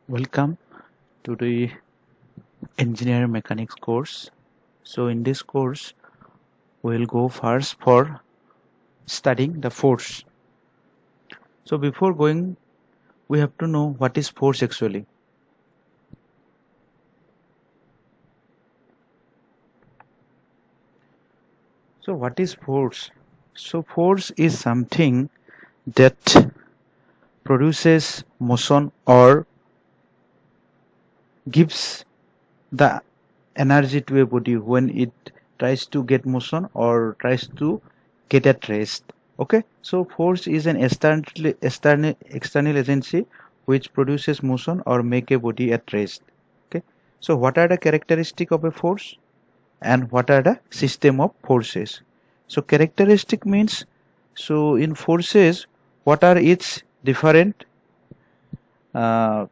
Welcome to the engineering mechanics course. So in this course we'll go first for studying the force. So before going we have to know what is force actually. So what is force? So force is something that produces motion or gives the energy to a body when it tries to get motion or tries to get at rest. Okay, so force is an external agency which produces motion or make a body at rest. Okay, so what are the characteristic of a force and what are the system of forces? So characteristic means, so in forces what are its different uh,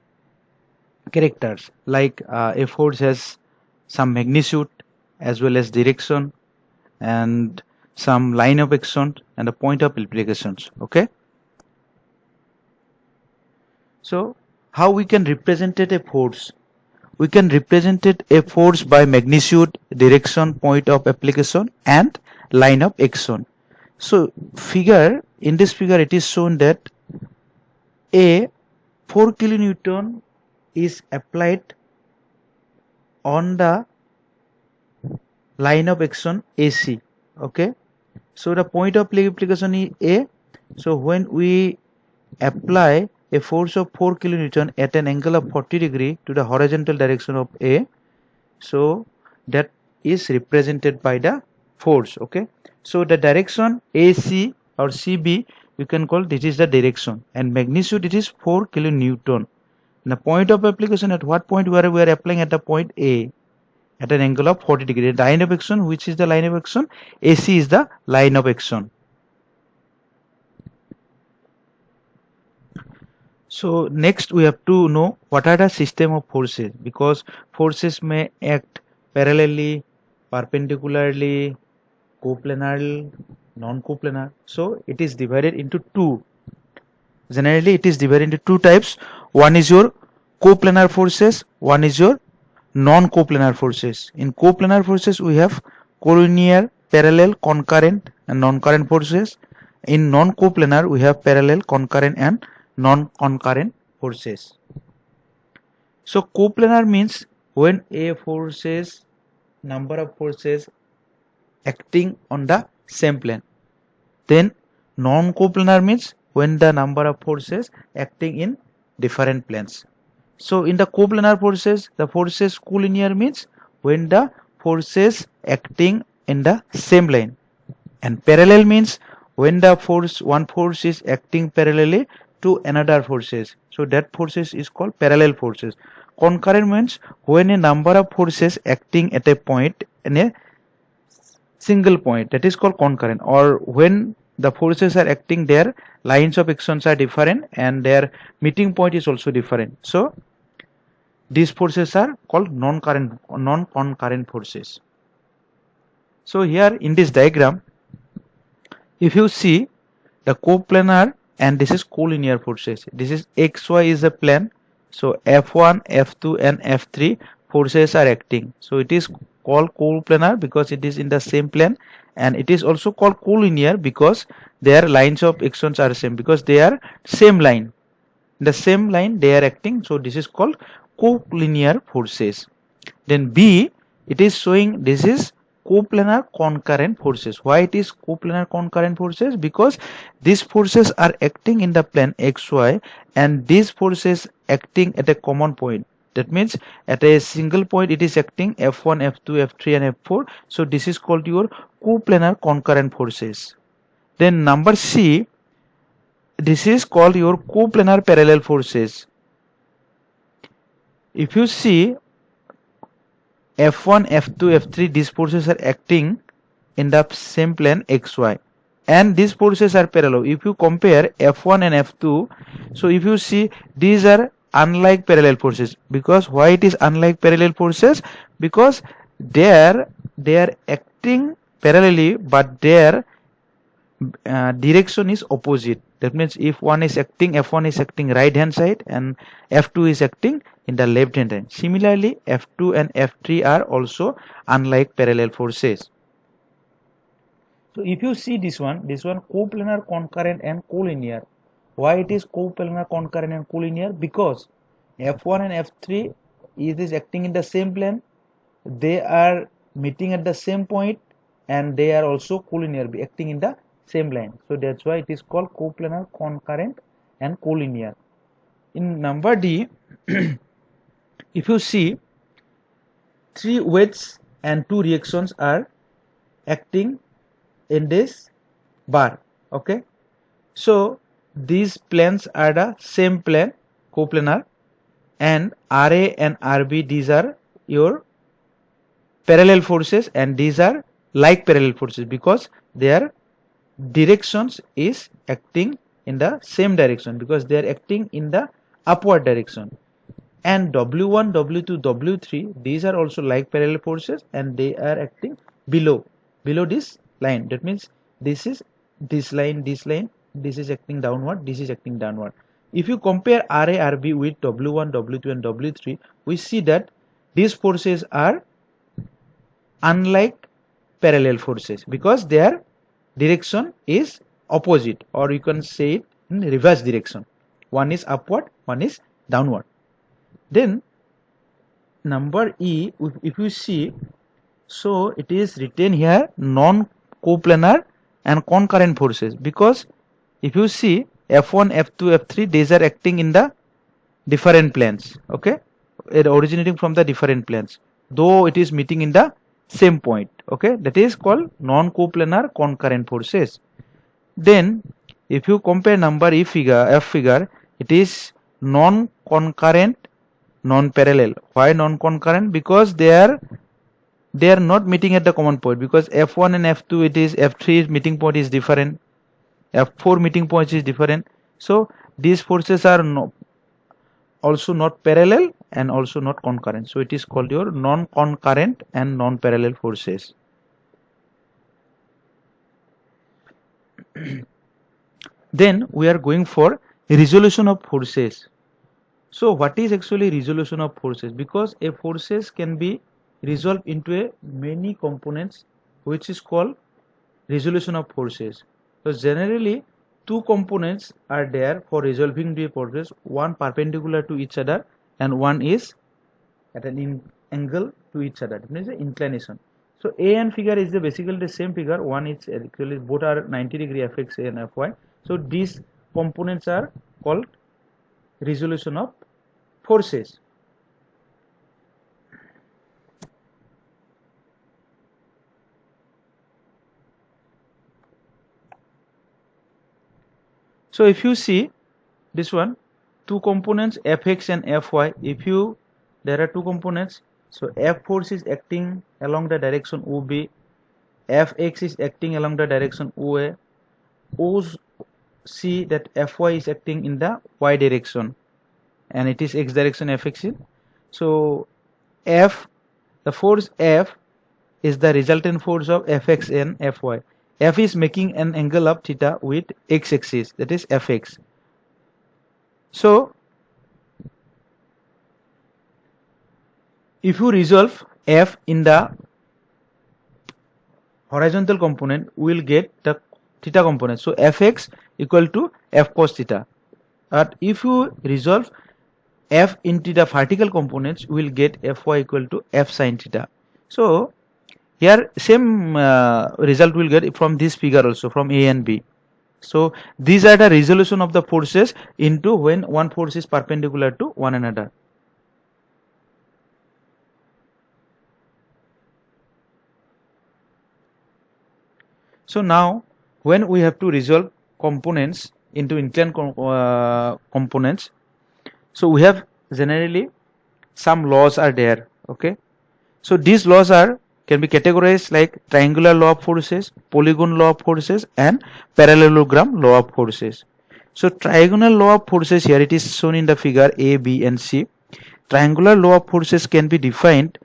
characters, like a force has some magnitude as well as direction and some line of action and a point of applications. Okay, so how we can represent a force? We can represent a force by magnitude, direction, point of application and line of action. So in this figure it is shown that a 4 kilonewton is applied on the line of action AC. Okay, so the point of application is A. So when we apply a force of 4 kilonewton at an angle of 40 degree to the horizontal direction of A, so that is represented by the force. Okay, so the direction AC or CB you can call this is the direction, and magnitude it is 4 kilonewton. The point of application, at what point where we are applying at the point A at an angle of 40 degree. The line of action, which is the line of action? AC is the line of action. So next we have to know what are the system of forces, because forces may act parallelly, perpendicularly, coplanar, non-coplanar. So it is divided into two. Generally it is divided into two types. One is your coplanar forces, one is your non-coplanar forces. In coplanar forces we have collinear, parallel, concurrent and non-concurrent forces. In non-coplanar we have parallel, concurrent and non-concurrent forces. So coplanar means when a forces, number of forces acting on the same plane. Then non-coplanar means when the number of forces acting in different planes. So in the coplanar forces, the forces collinear means when the forces acting in the same line, and parallel means when the one force is acting parallelly to another forces. So that forces is called parallel forces. Concurrent means when a number of forces acting at a point in a single point, that is called concurrent, or when the forces are acting, their lines of actions are different and their meeting point is also different. So these forces are called non-concurrent forces. So here in this diagram, if you see the coplanar and this is collinear forces, this is xy is a plane, so F1, F2 and F3 forces are acting. So it is called coplanar because it is in the same plane, and it is also called collinear because their lines of actions are same, because they are same line. The same line they are acting, so this is called collinear forces. Then B, it is showing this is coplanar concurrent forces. Why it is coplanar concurrent forces? Because these forces are acting in the plane xy and these forces acting at a common point. That means at a single point it is acting F1, F2, F3 and F4. So this is called your coplanar concurrent forces. Then number C, this is called your coplanar parallel forces. If you see F1, F2, F3, these forces are acting in the same plane xy and these forces are parallel. If you compare F1 and F2, so if you see these are unlike parallel forces. Because why it is unlike parallel forces? Because they are acting parallelly but their direction is opposite. That means if one is acting, F1 is acting right hand side and F2 is acting in the left hand side. Similarly, F2 and F3 are also unlike parallel forces. So if you see this one coplanar, concurrent and collinear. Why it is coplanar, concurrent and collinear? Because F1 and F3 is acting in the same plane, they are meeting at the same point, and they are also collinear, acting in the same line. So that's why it is called coplanar, concurrent and collinear. In number D, if you see 3 weights and 2 reactions are acting in this bar. Okay, so these planes are the same plane, coplanar, and RA and RB, these are your parallel forces, and these are like parallel forces because their directions is acting in the same direction, because they are acting in the upward direction. And W1, W2, W3, these are also like parallel forces, and they are acting below this line. That means this is this line, this is acting downward, this is acting downward. If you compare RA, RB with W1, W2 and W3, we see that these forces are unlike parallel forces because their direction is opposite, or you can say it in reverse direction. One is upward, one is downward. Then number E, if you see, so it is written here non-coplanar and concurrent forces, because if you see F1, F2, F3, these are acting in the different planes. Okay, it originating from the different planes, though it is meeting in the same point. Okay, that is called non-coplanar concurrent forces. Then if you compare number F figure, it is non-concurrent, non-parallel. Why non-concurrent? Because they are not meeting at the common point, because F1 and F2, it is F3 meeting point is different, F4 meeting point is different. So these forces are also not parallel and also not concurrent. So it is called your non-concurrent and non-parallel forces. Then we are going for resolution of forces. So what is actually resolution of forces? Because a forces can be resolved into many components, which is called resolution of forces. So generally 2 components are there for resolving the forces, one perpendicular to each other and one is at an angle to each other. It means the inclination. So A and figure is basically the same figure. One is actually both are 90 degree fx and fy. So these components are called resolution of forces. So if you see this one, 2 components fx and fy, there are 2 components, so F force is acting along the direction OB, Fx is acting along the direction OA, see that Fy is acting in the y direction and it is x direction Fx is. So the force F is the resultant force of Fx and Fy. F is making an angle of theta with x axis, that is Fx. So if you resolve F in the horizontal component, we will get the theta component. So Fx equal to F cos theta. But if you resolve F into the vertical components, we will get Fy equal to F sin theta. So here same result will get from this figure also, from A and B. So these are the resolution of the forces into when one force is perpendicular to one another. So now when we have to resolve components into inclined components, so we have generally some laws are there. Okay, so these laws can be categorized like triangular law of forces, polygon law of forces and parallelogram law of forces. So triangular law of forces, here it is shown in the figure A, B and C. Triangular law of forces can be defined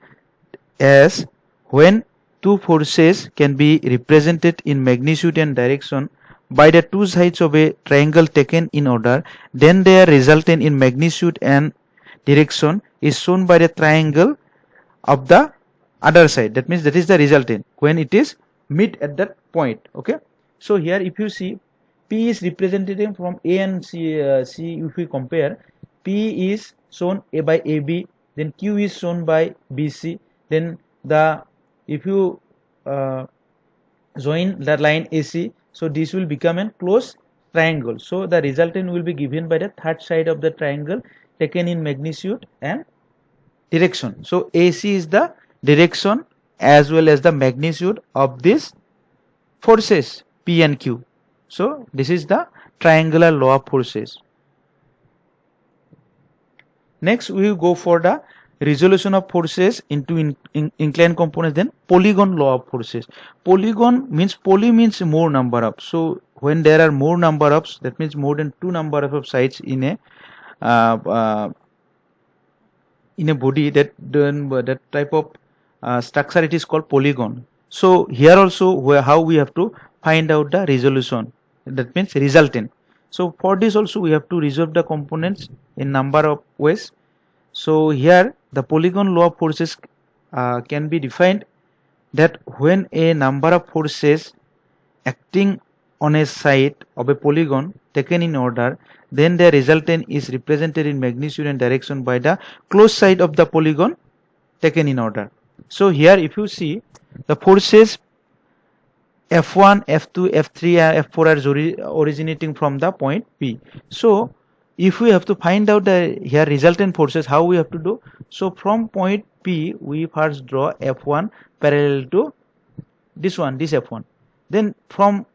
as when 2 forces can be represented in magnitude and direction by the two sides of a triangle taken in order, then their resultant in magnitude and direction is shown by the triangle of the other side. That means that is the resultant when it is meet at that point. Okay, so here if you see, P is represented from A and C. If we compare, P is shown A by AB, then Q is shown by BC, then the if you join the line AC, so this will become a close triangle. So the resultant will be given by the third side of the triangle taken in magnitude and direction. So AC is the direction as well as the magnitude of these forces P and Q. So this is the triangular law of forces. Next we will go for the resolution of forces into inclined components, then polygon law of forces. Polygon means, poly means more number of. So when there are more number of, that means more than two number of sides in a body, that type of structure, it is called polygon. So here also how we have to find out the resolution, that means resultant. So for this also we have to resolve the components in number of ways. So here the polygon law of forces can be defined that when a number of forces acting on a side of a polygon taken in order, then the resultant is represented in magnitude and direction by the close side of the polygon taken in order. So here if you see, the forces F1, F2, F3 and F4 are originating from the point P. So if we have to find out the here resultant forces, how we have to do? So from point P we first draw F1 parallel to this one, this F1. Then from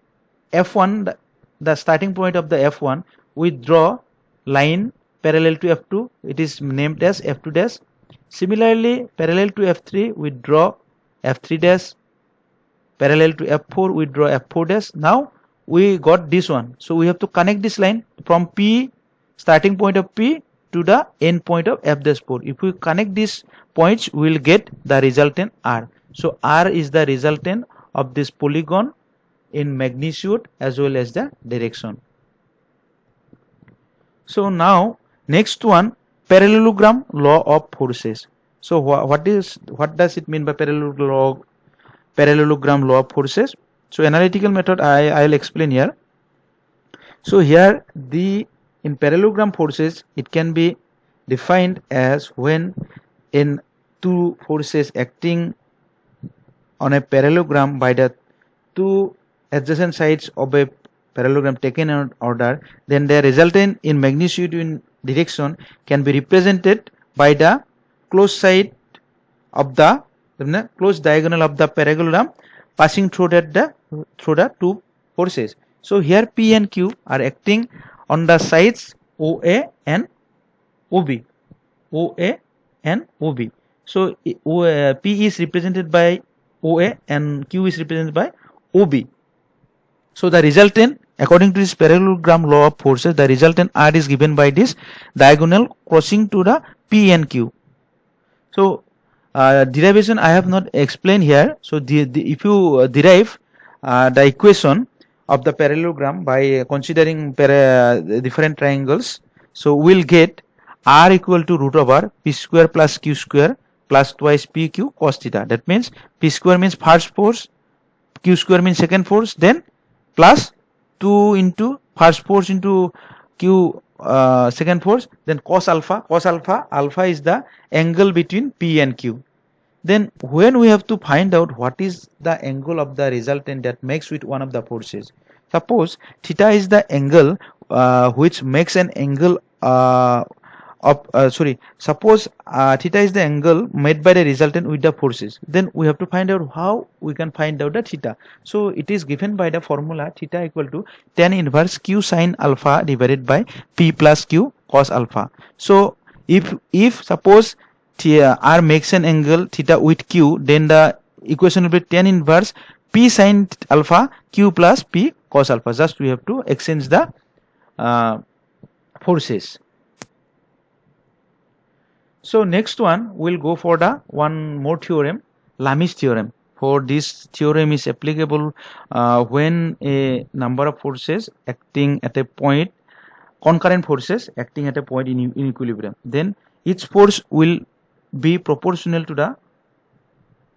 F1, the starting point of the F1, we draw line parallel to F2. It is named as F2 dash. Similarly, parallel to F3, we draw F3 dash. Parallel to F4, we draw F4 dash. Now we got this one. So we have to connect this line from P, starting point of P, to the end point of F dash 4. If we connect these points, we will get the resultant R. So R is the resultant of this polygon in magnitude as well as the direction. So now next one, parallelogram law of forces. So what does it mean by parallelogram law of forces? So analytical method I'll explain here. So here in parallelogram forces, it can be defined as when in two forces acting on a parallelogram by the two adjacent sides of a parallelogram taken in order, then the resultant in magnitude in direction can be represented by the close side of the close diagonal of the parallelogram passing through the two forces. So here P and Q are acting on the sides OA and OB. OA and OB. So P is represented by OA and Q is represented by OB. So the resultant, according to this parallelogram law of forces, the resultant R is given by this diagonal crossing to the P and Q. So derivation I have not explained here. So if you derive the equation of the parallelogram by considering different triangles, so we'll get R equal to root over P square plus Q square plus twice PQ cos theta. That means P square means first force, Q square means second force, then plus 2 into first force into Q second force, then cos alpha. Alpha is the angle between P and Q. Then when we have to find out what is the angle of the resultant that makes with one of the forces, suppose theta is the angle which makes an angle suppose theta is the angle made by the resultant with the forces, then we have to find out how we can find out the theta. So it is given by the formula theta equal to tan inverse Q sin alpha divided by P plus Q cos alpha. So if suppose R makes an angle theta with Q, then the equation will be tan inverse P sin alpha Q plus P cos alpha. Just we have to exchange the forces. So next one we'll go for the one more theorem, Lami's theorem. for this theorem is applicable when a number of forces acting at a point, concurrent forces acting at a point in equilibrium, then each force will be proportional to the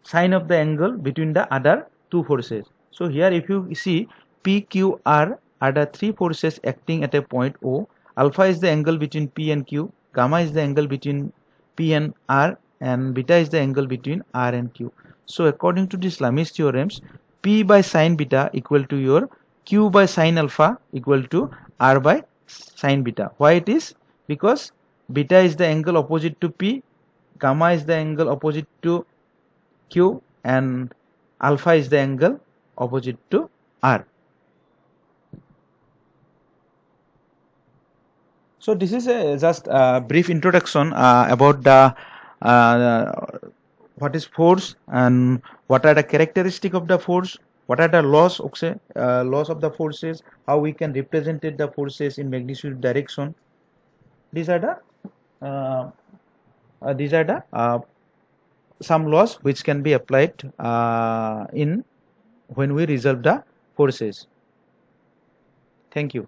sine of the angle between the other two forces. So here if you see P, Q, R are the three forces acting at a point O. Alpha is the angle between P and Q, gamma is the angle between P and R, and beta is the angle between R and Q. So according to this Lami's theorems, P by sine beta equal to your Q by sine alpha equal to R by sine beta. Why it is? Because beta is the angle opposite to P, gamma is the angle opposite to Q, and alpha is the angle opposite to R. So this is just a brief introduction about the what is force and what are the characteristic of the force, what are the laws laws of the forces, how we can represent the forces in magnitude direction. These are the some laws which can be applied in when we resolve the forces. Thank you.